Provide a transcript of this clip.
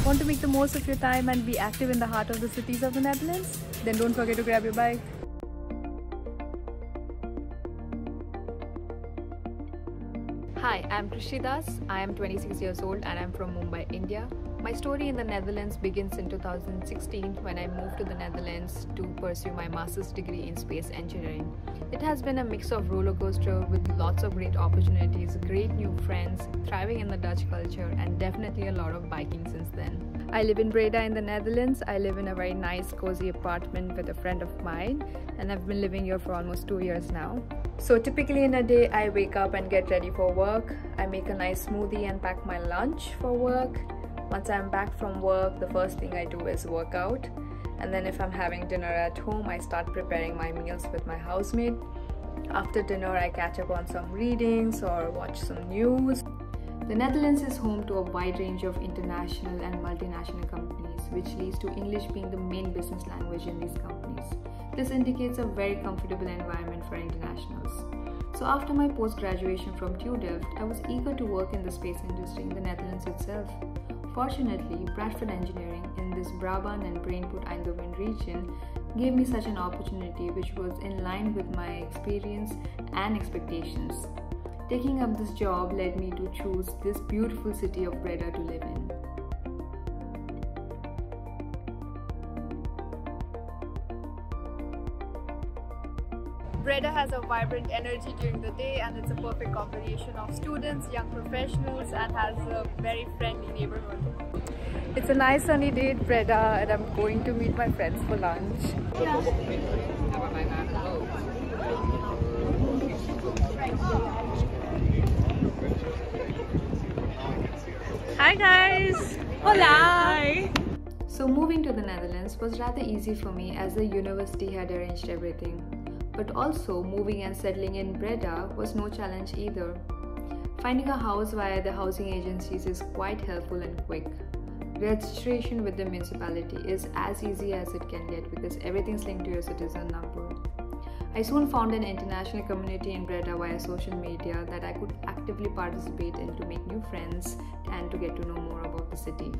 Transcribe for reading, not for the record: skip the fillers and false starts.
Want to make the most of your time and be active in the heart of the cities of the Netherlands? Then don't forget to grab your bike. Hi, I'm Krishti Das. I am 26 years old and I'm from Mumbai, India. My story in the Netherlands begins in 2016 when I moved to the Netherlands to pursue my master's degree in space engineering. It has been a mix of roller coaster with lots of great opportunities, great new friends, thriving in the Dutch culture, and definitely a lot of biking since then. I live in Breda in the Netherlands. I live in a very nice cozy apartment with a friend of mine, and I've been living here for almost 2 years now. So typically in a day, I wake up and get ready for work. I make a nice smoothie and pack my lunch for work. Once I'm back from work, the first thing I do is work out. And then if I'm having dinner at home, I start preparing my meals with my housemate. After dinner, I catch up on some readings or watch some news. The Netherlands is home to a wide range of international and multinational companies, which leads to English being the main business language in these companies. This indicates a very comfortable environment for internationals. So after my post-graduation from TU Delft, I was eager to work in the space industry in the Netherlands itself. Fortunately, Bradford Engineering in this Brabant and Brainport Eindhoven region gave me such an opportunity which was in line with my experience and expectations. Taking up this job led me to choose this beautiful city of Breda to live in. Breda has a vibrant energy during the day, and it's a perfect combination of students, young professionals, and has a very friendly neighborhood. It's a nice sunny day in Breda, and I'm going to meet my friends for lunch. Hi guys! Hola! Hi! So moving to the Netherlands was rather easy for me as the university had arranged everything. But also moving and settling in Breda was no challenge either. Finding a house via the housing agencies is quite helpful and quick. Registration with the municipality is as easy as it can get because everything's linked to your citizen number. I soon found an international community in Breda via social media that I could actively participate in to make new friends and to get to know more about the city.